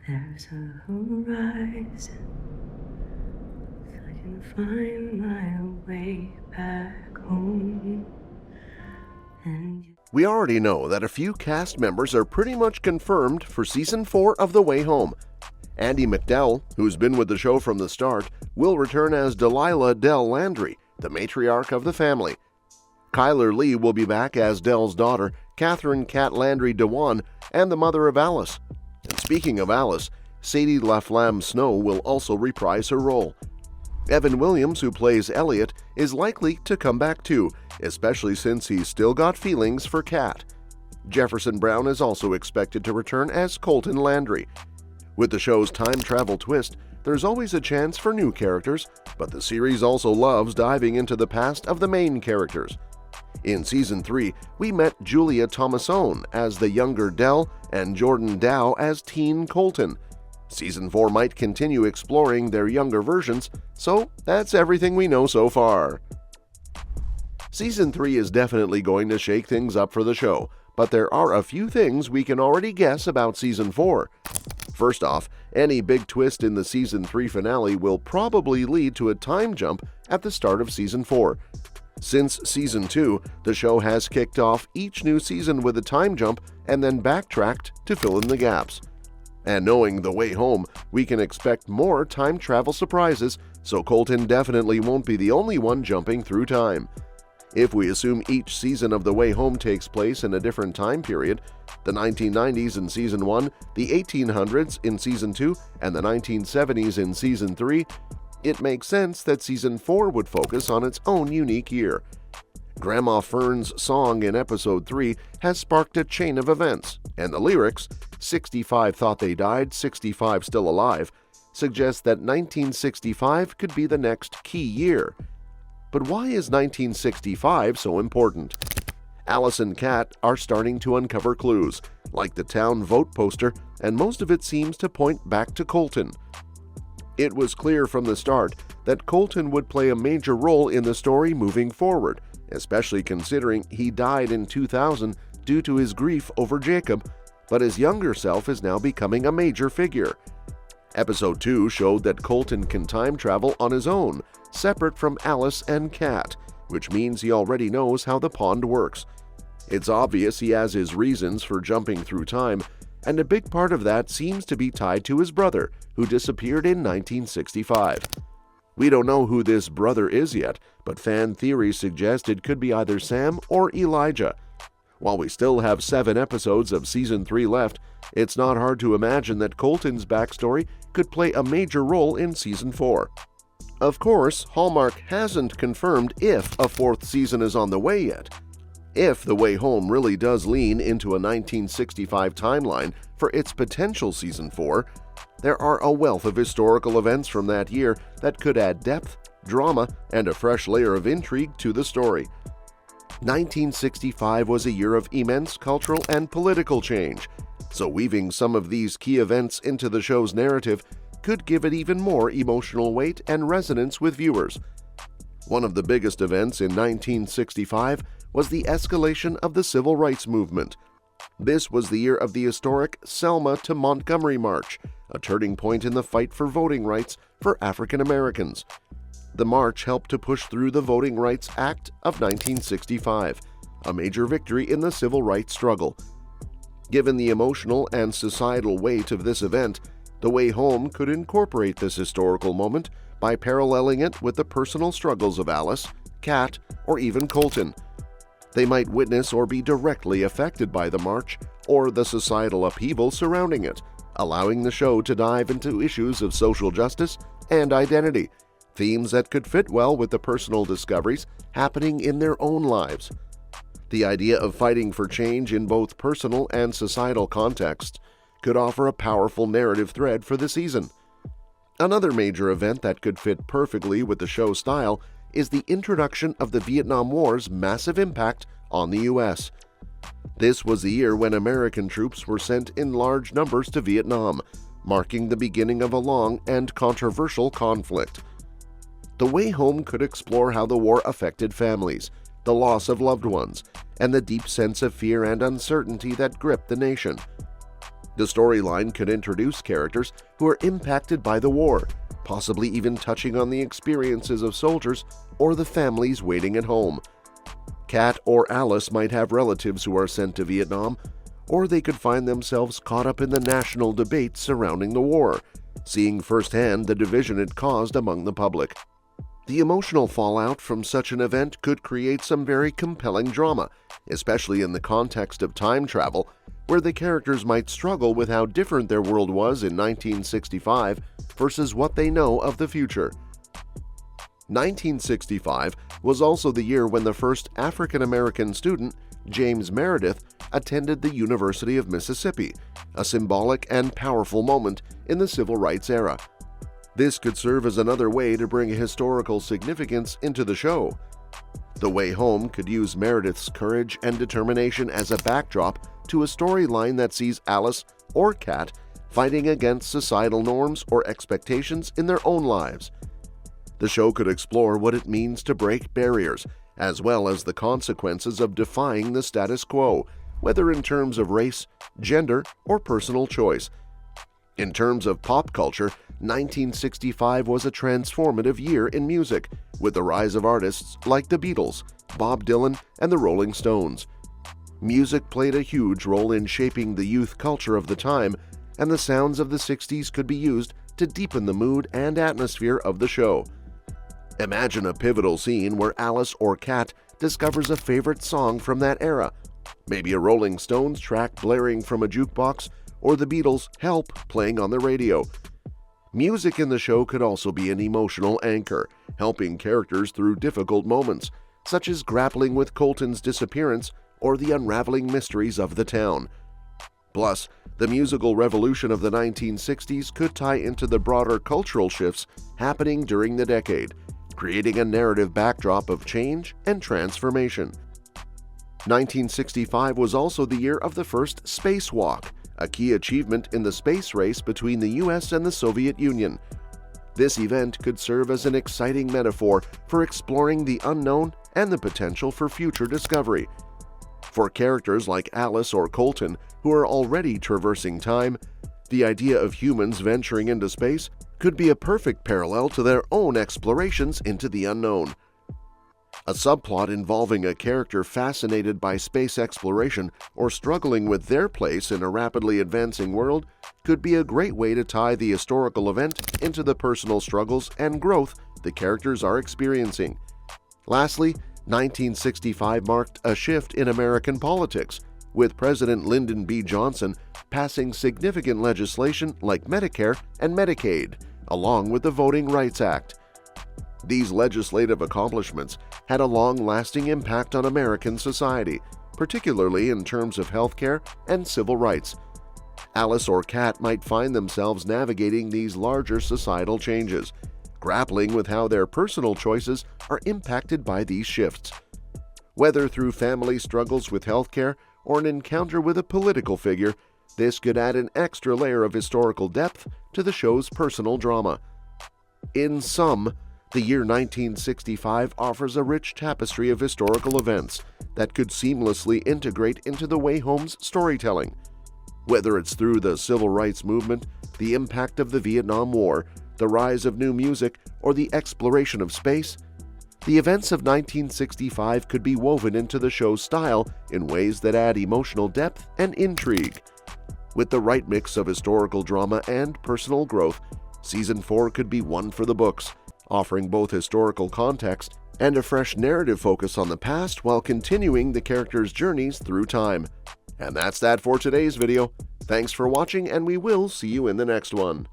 There's a horizon, if I can find my way back home. We already know that a few cast members are pretty much confirmed for Season 4 of The Way Home. Andie MacDowell, who's been with the show from the start, will return as Delilah Dell Landry, the matriarch of the family. Kyler Lee will be back as Dell's daughter, Catherine Cat Landry Dewan, and the mother of Alice. And speaking of Alice, Sadie LaFlamme Snow will also reprise her role. Evan Williams, who plays Elliot, is likely to come back too, especially since he's still got feelings for Cat. Jefferson Brown is also expected to return as Colton Landry. With the show's time travel twist, there's always a chance for new characters, but the series also loves diving into the past of the main characters. In Season 3, we met Julia Thomasone as the younger Dell and Jordan Dow as teen Colton. Season 4 might continue exploring their younger versions, so that's everything we know so far. Season 3 is definitely going to shake things up for the show, but there are a few things we can already guess about Season 4. First off, any big twist in the Season 3 finale will probably lead to a time jump at the start of Season 4. Since Season 2, the show has kicked off each new season with a time jump and then backtracked to fill in the gaps. And knowing The Way Home, we can expect more time travel surprises, so Colton definitely won't be the only one jumping through time. If we assume each season of The Way Home takes place in a different time period, the 1990s in Season 1, the 1800s in Season 2, and the 1970s in Season 3, it makes sense that Season 4 would focus on its own unique year. Grandma Fern's song in Episode 3 has sparked a chain of events, and the lyrics, 65 thought they died, 65 still alive, suggest that 1965 could be the next key year. But why is 1965 so important? Alice and Kat are starting to uncover clues, like the town vote poster, and most of it seems to point back to Colton. It was clear from the start that Colton would play a major role in the story moving forward, especially considering he died in 2000 due to his grief over Jacob, but his younger self is now becoming a major figure. Episode 2 showed that Colton can time travel on his own, separate from Alice and Kat, which means he already knows how the pond works. It's obvious he has his reasons for jumping through time, and a big part of that seems to be tied to his brother, who disappeared in 1965. We don't know who this brother is yet, but fan theories suggest it could be either Sam or Elijah. While we still have 7 episodes of Season 3 left, it's not hard to imagine that Colton's backstory could play a major role in Season 4. Of course, Hallmark hasn't confirmed if a 4th season is on the way yet. If The Way Home really does lean into a 1965 timeline for its potential Season 4, there are a wealth of historical events from that year that could add depth, drama, and a fresh layer of intrigue to the story. 1965 was a year of immense cultural and political change, so weaving some of these key events into the show's narrative could give it even more emotional weight and resonance with viewers. One of the biggest events in 1965 was the escalation of the Civil Rights Movement. This was the year of the historic Selma to Montgomery March, a turning point in the fight for voting rights for African Americans. The march helped to push through the Voting Rights Act of 1965, a major victory in the civil rights struggle. Given the emotional and societal weight of this event, The Way Home could incorporate this historical moment by paralleling it with the personal struggles of Alice, Kat, or even Colton. They might witness or be directly affected by the march or the societal upheaval surrounding it, allowing the show to dive into issues of social justice and identity, themes that could fit well with the personal discoveries happening in their own lives. The idea of fighting for change in both personal and societal contexts could offer a powerful narrative thread for the season. Another major event that could fit perfectly with the show's style is the introduction of the Vietnam War's massive impact on the U.S. This was the year when American troops were sent in large numbers to Vietnam, marking the beginning of a long and controversial conflict. The Way Home could explore how the war affected families, the loss of loved ones, and the deep sense of fear and uncertainty that gripped the nation. The storyline could introduce characters who are impacted by the war, possibly even touching on the experiences of soldiers or the families waiting at home. Kat or Alice might have relatives who are sent to Vietnam, or they could find themselves caught up in the national debate surrounding the war, seeing firsthand the division it caused among the public. The emotional fallout from such an event could create some very compelling drama, especially in the context of time travel, where the characters might struggle with how different their world was in 1965 versus what they know of the future. 1965 was also the year when the first African-American student, James Meredith, attended the University of Mississippi, a symbolic and powerful moment in the civil rights era. This could serve as another way to bring historical significance into the show. The Way Home could use Meredith's courage and determination as a backdrop to a storyline that sees Alice or Kat fighting against societal norms or expectations in their own lives. The show could explore what it means to break barriers, as well as the consequences of defying the status quo, whether in terms of race, gender, or personal choice. In terms of pop culture, 1965 was a transformative year in music, with the rise of artists like the Beatles, Bob Dylan, and the Rolling Stones. Music played a huge role in shaping the youth culture of the time, and the sounds of the 60s could be used to deepen the mood and atmosphere of the show. Imagine a pivotal scene where Alice or Kat discovers a favorite song from that era, maybe a Rolling Stones track blaring from a jukebox, or the Beatles' Help playing on the radio. Music in the show could also be an emotional anchor, helping characters through difficult moments, such as grappling with Colton's disappearance or the unraveling mysteries of the town. Plus, the musical revolution of the 1960s could tie into the broader cultural shifts happening during the decade, creating a narrative backdrop of change and transformation. 1965 was also the year of the first spacewalk, a key achievement in the space race between the US and the Soviet Union. This event could serve as an exciting metaphor for exploring the unknown and the potential for future discovery. For characters like Alice or Colton, who are already traversing time, the idea of humans venturing into space could be a perfect parallel to their own explorations into the unknown. A subplot involving a character fascinated by space exploration or struggling with their place in a rapidly advancing world could be a great way to tie the historical event into the personal struggles and growth the characters are experiencing. Lastly, 1965 marked a shift in American politics, with President Lyndon B. Johnson passing significant legislation like Medicare and Medicaid, along with the Voting Rights Act. These legislative accomplishments had a long-lasting impact on American society, particularly in terms of healthcare and civil rights. Alice or Kat might find themselves navigating these larger societal changes, grappling with how their personal choices are impacted by these shifts. Whether through family struggles with healthcare or an encounter with a political figure, this could add an extra layer of historical depth to the show's personal drama. In sum, the year 1965 offers a rich tapestry of historical events that could seamlessly integrate into The Way Home's storytelling. Whether it's through the civil rights movement, the impact of the Vietnam War, the rise of new music, or the exploration of space, the events of 1965 could be woven into the show's style in ways that add emotional depth and intrigue. With the right mix of historical drama and personal growth, Season 4 could be one for the books, offering both historical context and a fresh narrative focus on the past while continuing the characters' journeys through time. And that's that for today's video. Thanks for watching, and we will see you in the next one.